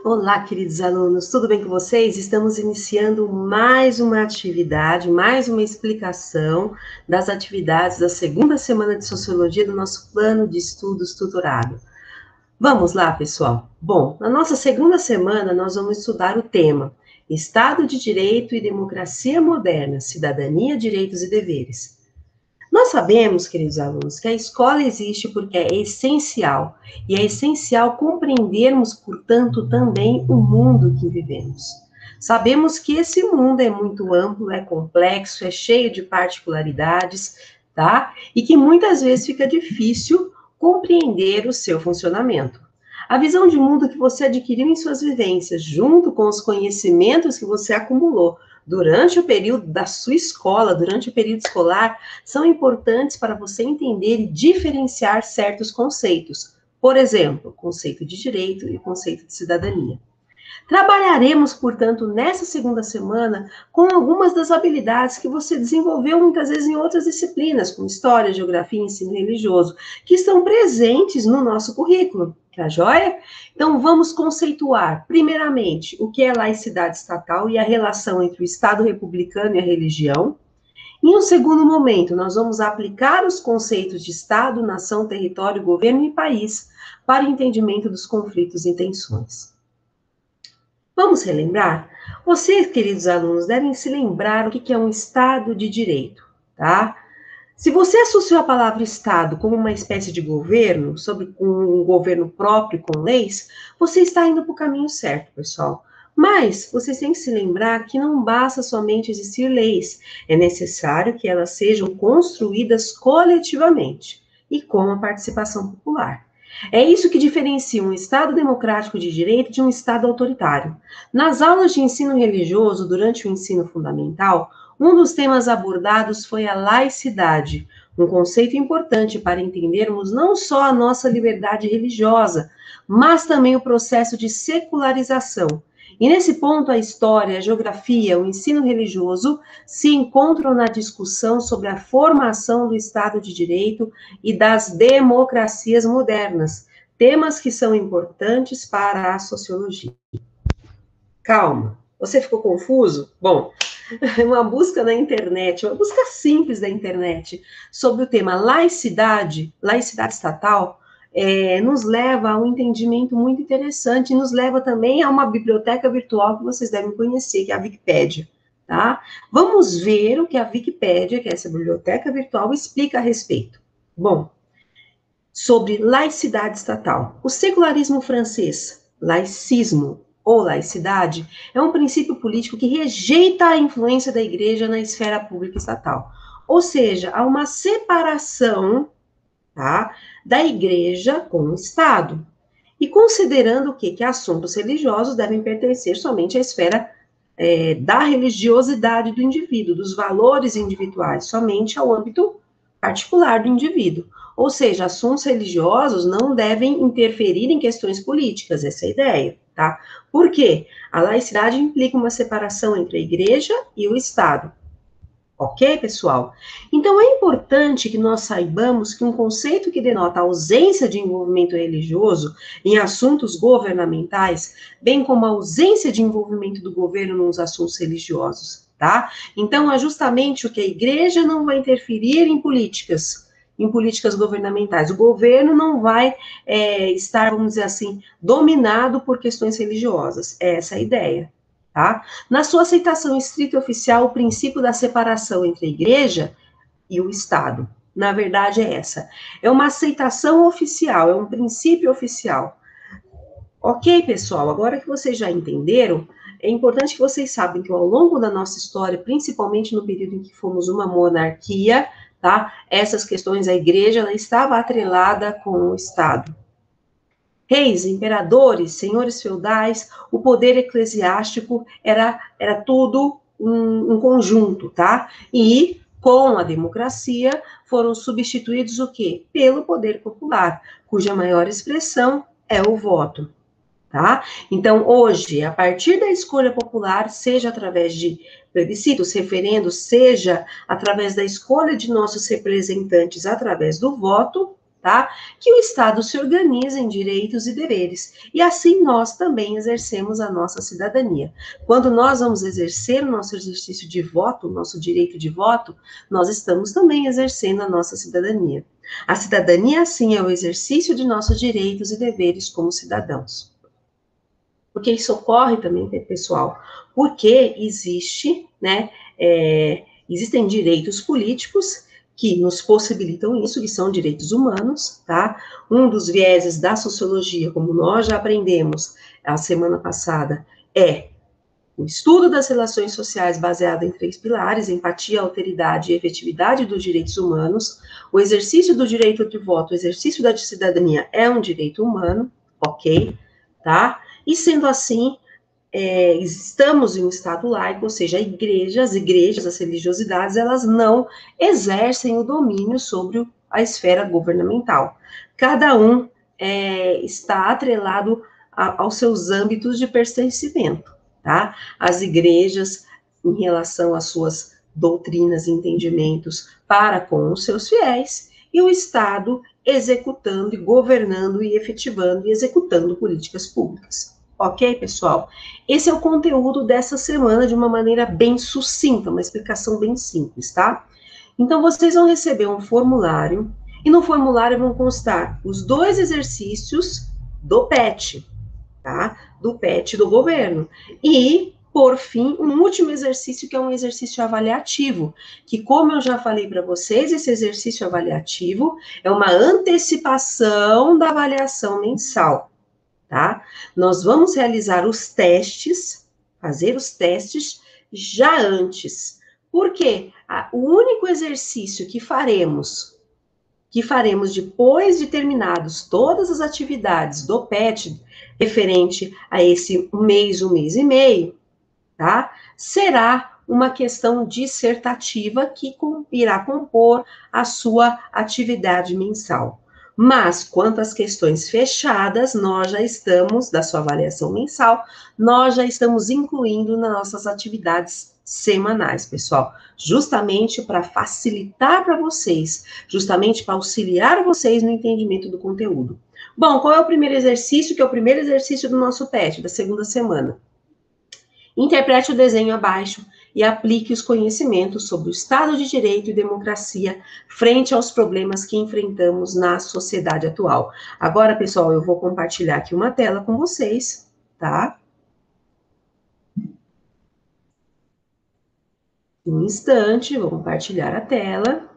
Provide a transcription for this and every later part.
Olá, queridos alunos, tudo bem com vocês? Estamos iniciando mais uma atividade, mais uma explicação das atividades da segunda semana de Sociologia do nosso plano de estudos tutorado. Vamos lá, pessoal? Bom, na nossa segunda semana, nós vamos estudar o tema Estado de Direito e Democracia Moderna, Cidadania, Direitos e Deveres. Nós sabemos, queridos alunos, que a escola existe porque é essencial, e é essencial compreendermos, portanto, também o mundo que vivemos. Sabemos que esse mundo é muito amplo, é complexo, é cheio de particularidades, tá? E que muitas vezes fica difícil compreender o seu funcionamento. A visão de mundo que você adquiriu em suas vivências, junto com os conhecimentos que você acumulou durante o período da sua escola, durante o período escolar, são importantes para você entender e diferenciar certos conceitos. Por exemplo, conceito de direito e conceito de cidadania. Trabalharemos, portanto, nessa segunda semana com algumas das habilidades que você desenvolveu muitas vezes em outras disciplinas, como História, Geografia e Ensino Religioso, que estão presentes no nosso currículo. Tá joia? Então, vamos conceituar, primeiramente, o que é laicidade estatal e a relação entre o Estado republicano e a religião. Em um segundo momento, nós vamos aplicar os conceitos de Estado, nação, território, governo e país para o entendimento dos conflitos e tensões. Vamos relembrar? Vocês, queridos alunos, devem se lembrar o que é um Estado de Direito, tá? Se você associou a palavra Estado como uma espécie de governo, sobre um governo próprio com leis, você está indo para o caminho certo, pessoal. Mas vocês têm que se lembrar que não basta somente existir leis, é necessário que elas sejam construídas coletivamente e com a participação popular. É isso que diferencia um Estado democrático de direito de um Estado autoritário. Nas aulas de ensino religioso, durante o ensino fundamental, um dos temas abordados foi a laicidade, um conceito importante para entendermos não só a nossa liberdade religiosa, mas também o processo de secularização. E nesse ponto, a história, a geografia, o ensino religioso se encontram na discussão sobre a formação do Estado de Direito e das democracias modernas, temas que são importantes para a sociologia. Calma, você ficou confuso? Bom, uma busca na internet, uma busca simples da internet sobre o tema laicidade, laicidade estatal, nos leva a um entendimento muito interessante e nos leva também a uma biblioteca virtual que vocês devem conhecer, que é a Wikipédia, tá? Vamos ver o que a Wikipédia, que é essa biblioteca virtual, explica a respeito. Bom, sobre laicidade estatal. O secularismo francês, laicismo, ou laicidade, é um princípio político que rejeita a influência da igreja na esfera pública estatal. Ou seja, há uma separação, tá, da igreja com o Estado. E considerando que assuntos religiosos devem pertencer somente à esfera da religiosidade do indivíduo, dos valores individuais, somente ao âmbito particular do indivíduo. Ou seja, assuntos religiosos não devem interferir em questões políticas, essa é a ideia, tá? Por quê? A laicidade implica uma separação entre a igreja e o Estado. Ok, pessoal? Então, é importante que nós saibamos que um conceito que denota a ausência de envolvimento religioso em assuntos governamentais, bem como a ausência de envolvimento do governo nos assuntos religiosos, tá? Então, é justamente o que a igreja não vai interferir em políticas governamentais. O governo não vai estar, vamos dizer assim, dominado por questões religiosas. Essa é a ideia. Tá? Na sua aceitação estrita e oficial, o princípio da separação entre a igreja e o Estado, na verdade é essa. É uma aceitação oficial, é um princípio oficial. Ok, pessoal, agora que vocês já entenderam, é importante que vocês saibam que ao longo da nossa história, principalmente no período em que fomos uma monarquia, tá? Essas questões, a igreja, ela estava atrelada com o Estado. Reis, imperadores, senhores feudais, o poder eclesiástico era tudo um conjunto, tá? E com a democracia foram substituídos o quê? Pelo poder popular, cuja maior expressão é o voto, tá? Então, hoje, a partir da escolha popular, seja através de plebiscitos, referendos, seja através da escolha de nossos representantes através do voto, tá? Que o Estado se organiza em direitos e deveres, e assim nós também exercemos a nossa cidadania. Quando nós vamos exercer o nosso exercício de voto, o nosso direito de voto, nós estamos também exercendo a nossa cidadania. A cidadania, assim, é o exercício de nossos direitos e deveres como cidadãos. Porque isso ocorre também, pessoal, porque existem direitos políticos que nos possibilitam isso, que são direitos humanos, tá? Um dos vieses da sociologia, como nós já aprendemos a semana passada, é o estudo das relações sociais baseado em 3 pilares: empatia, alteridade e efetividade dos direitos humanos. O exercício do direito de voto, o exercício da cidadania é um direito humano, ok, tá? E sendo assim, estamos em um Estado laico, ou seja, as igrejas, as religiosidades, elas não exercem o domínio sobre a esfera governamental. Cada um está atrelado aos seus âmbitos de pertencimento, tá? As igrejas, em relação às suas doutrinas e entendimentos para com os seus fiéis, e o Estado executando e governando e efetivando e executando políticas públicas. Ok, pessoal? Esse é o conteúdo dessa semana de uma maneira bem sucinta, uma explicação bem simples, tá? Então, vocês vão receber um formulário, e no formulário vão constar os 2 exercícios do PET, tá? Do PET do governo. E, por fim, um último exercício, que é um exercício avaliativo, que, como eu já falei para vocês, esse exercício avaliativo é uma antecipação da avaliação mensal, tá? Nós vamos realizar os testes, fazer os testes já antes. Por quê? O único exercício que faremos depois de terminados todas as atividades do PET, referente a esse um mês e meio, tá? Será uma questão dissertativa que irá compor a sua atividade mensal. Mas, quanto às questões fechadas, nós já estamos, da sua avaliação mensal, nós já estamos incluindo nas nossas atividades semanais, pessoal, justamente para facilitar para vocês, justamente para auxiliar vocês no entendimento do conteúdo. Bom, qual é o primeiro exercício? Que é o primeiro exercício do nosso PET, da segunda semana. Interprete o desenho abaixo e aplique os conhecimentos sobre o Estado de Direito e democracia frente aos problemas que enfrentamos na sociedade atual. Agora, pessoal, eu vou compartilhar aqui uma tela com vocês, tá? Um instante, vou compartilhar a tela.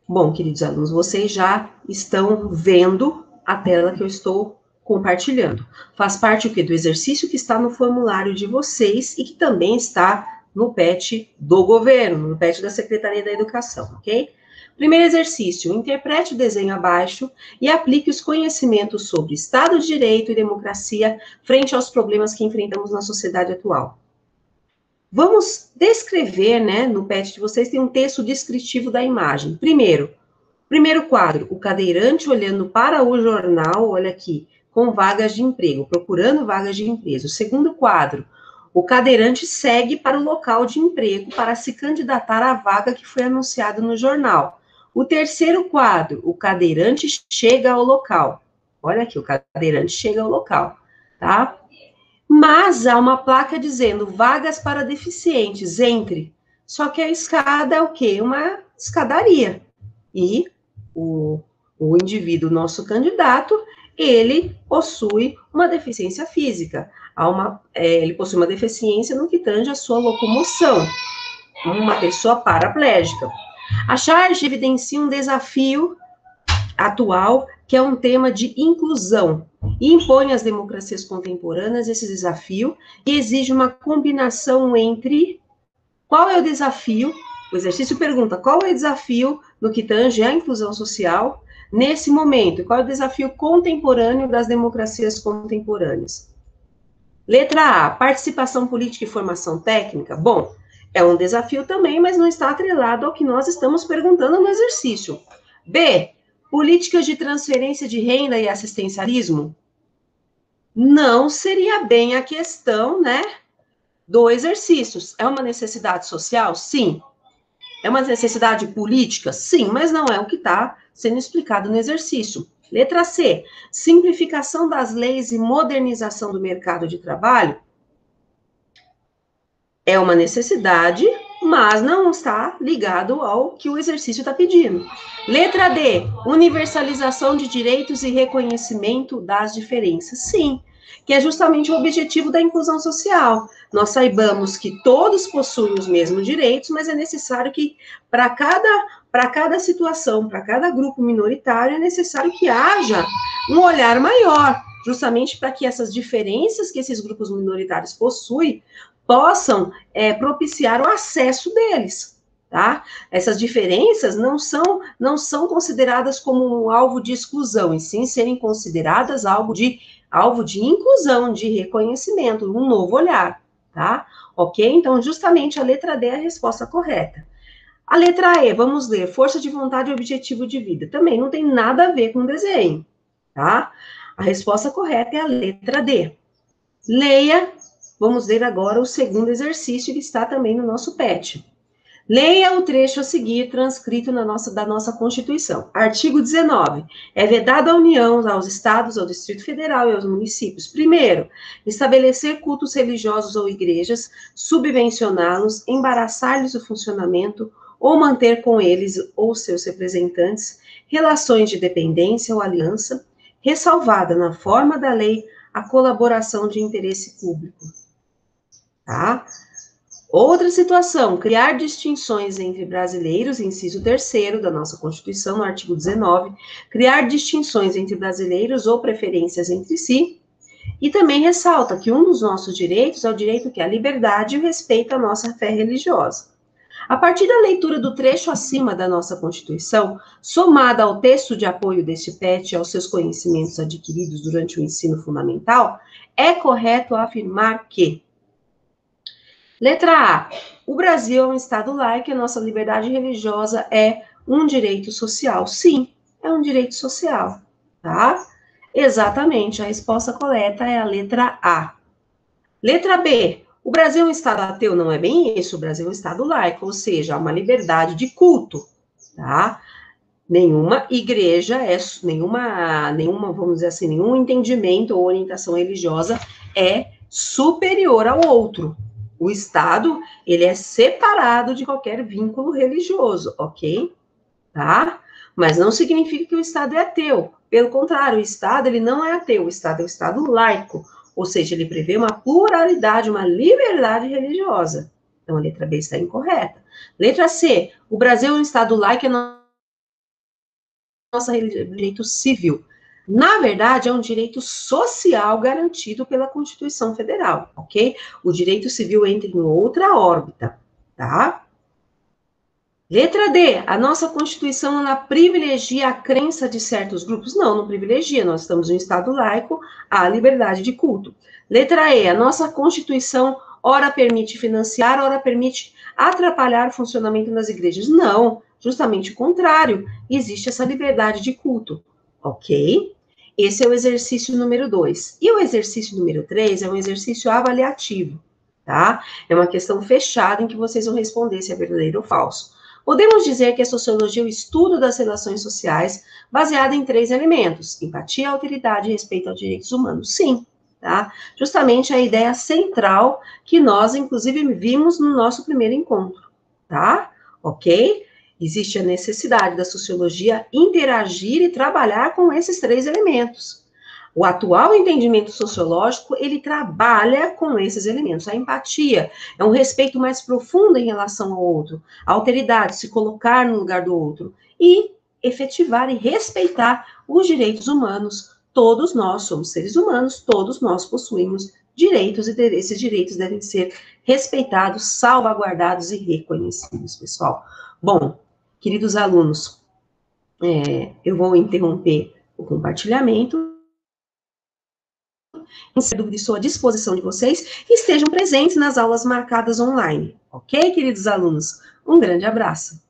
Bom, queridos alunos, vocês já estão vendo a tela que eu estou compartilhando. Faz parte o quê? Do exercício que está no formulário de vocês e que também está no PET do governo, no PET da Secretaria da Educação, ok? Primeiro exercício: interprete o desenho abaixo e aplique os conhecimentos sobre Estado de Direito e democracia frente aos problemas que enfrentamos na sociedade atual. Vamos descrever, né, no PET de vocês tem um texto descritivo da imagem. Primeiro quadro, o cadeirante olhando para o jornal, olha aqui, com vagas de emprego, procurando vagas de emprego. O segundo quadro, o cadeirante segue para o local de emprego para se candidatar à vaga que foi anunciada no jornal. O terceiro quadro, o cadeirante chega ao local. Olha aqui, o cadeirante chega ao local, tá? Mas há uma placa dizendo vagas para deficientes, entre. Só que a escada é o quê? Uma escadaria. E o indivíduo, nosso candidato, ele possui uma deficiência física. Ele possui uma deficiência no que tange a sua locomoção. Uma pessoa paraplégica. A charge evidencia um desafio atual, que é um tema de inclusão, e impõe às democracias contemporâneas esse desafio e exige uma combinação entre qual é o desafio, o exercício pergunta qual é o desafio no que tange à inclusão social nesse momento, e qual é o desafio contemporâneo das democracias contemporâneas. Letra A, participação política e formação técnica. Bom, é um desafio também, mas não está atrelado ao que nós estamos perguntando no exercício. B, políticas de transferência de renda e assistencialismo? não seria bem a questão, né, do exercício. É uma necessidade social? Sim. É uma necessidade política? Sim, mas não é o que está sendo explicado no exercício. Letra C, simplificação das leis e modernização do mercado de trabalho? É uma necessidade, mas não está ligado ao que o exercício está pedindo. Letra D, universalização de direitos e reconhecimento das diferenças. Sim, que é justamente o objetivo da inclusão social. Nós saibamos que todos possuem os mesmos direitos, mas é necessário que, para cada situação, para cada grupo minoritário, é necessário que haja um olhar maior, justamente para que essas diferenças que esses grupos minoritários possuem possam propiciar o acesso deles, tá? Essas diferenças não são consideradas como um alvo de exclusão, e sim serem consideradas alvo de inclusão, de reconhecimento, um novo olhar, tá? Ok? Então, justamente a letra D é a resposta correta. A letra E, vamos ler, força de vontade e objetivo de vida. Também não tem nada a ver com desenho, tá? A resposta correta é a letra D. Leia. Vamos ler agora o segundo exercício que está também no nosso PET. Leia o trecho a seguir, transcrito da nossa Constituição. Artigo 19. É vedado à União, aos Estados, ao Distrito Federal e aos municípios, primeiro, estabelecer cultos religiosos ou igrejas, subvencioná-los, embaraçar-lhes o funcionamento ou manter com eles ou seus representantes relações de dependência ou aliança, ressalvada na forma da lei a colaboração de interesse público. Tá? Outra situação, criar distinções entre brasileiros, inciso 3º da nossa Constituição, no artigo 19, criar distinções entre brasileiros ou preferências entre si, e também ressalta que um dos nossos direitos é o direito que é a liberdade e o respeito à nossa fé religiosa. A partir da leitura do trecho acima da nossa Constituição, somada ao texto de apoio deste PET e aos seus conhecimentos adquiridos durante o ensino fundamental, é correto afirmar que: letra A, o Brasil é um Estado laico e a nossa liberdade religiosa é um direito social. Sim, é um direito social, tá? Exatamente, a resposta correta é a letra A. Letra B, o Brasil é um Estado ateu? Não é bem isso, o Brasil é um Estado laico, ou seja, há uma liberdade de culto, tá? Nenhuma igreja nenhuma, vamos dizer assim, nenhum entendimento ou orientação religiosa é superior ao outro. O Estado, ele é separado de qualquer vínculo religioso, ok? Tá? Mas não significa que o Estado é ateu. Pelo contrário, o Estado, ele não é ateu, o Estado é um Estado laico, ou seja, ele prevê uma pluralidade, uma liberdade religiosa. Então, a letra B está incorreta. Letra C, o Brasil é um Estado laico e nosso direito civil. Na verdade, é um direito social garantido pela Constituição Federal, ok? O direito civil entra em outra órbita, tá? Letra D, a nossa Constituição, ela privilegia a crença de certos grupos? Não, não privilegia, nós estamos em um Estado laico, há liberdade de culto. Letra E, a nossa Constituição, ora permite financiar, ora permite atrapalhar o funcionamento das igrejas? Não, justamente o contrário, existe essa liberdade de culto, ok? Esse é o exercício número 2. E o exercício número 3 é um exercício avaliativo, tá? É uma questão fechada em que vocês vão responder se é verdadeiro ou falso. Podemos dizer que a sociologia é o estudo das relações sociais baseada em 3 elementos: empatia, alteridade e respeito aos direitos humanos. Sim, tá? Justamente a ideia central que nós, inclusive, vimos no nosso primeiro encontro, tá? Ok? Existe a necessidade da sociologia interagir e trabalhar com esses 3 elementos. O atual entendimento sociológico, ele trabalha com esses elementos. A empatia é um respeito mais profundo em relação ao outro. A alteridade, se colocar no lugar do outro. E efetivar e respeitar os direitos humanos. Todos nós somos seres humanos, todos nós possuímos direitos, e esses direitos devem ser respeitados, salvaguardados e reconhecidos, pessoal. Bom, queridos alunos, eu vou interromper o compartilhamento. Estou à disposição de vocês e estejam presentes nas aulas marcadas online. Ok, queridos alunos? Um grande abraço.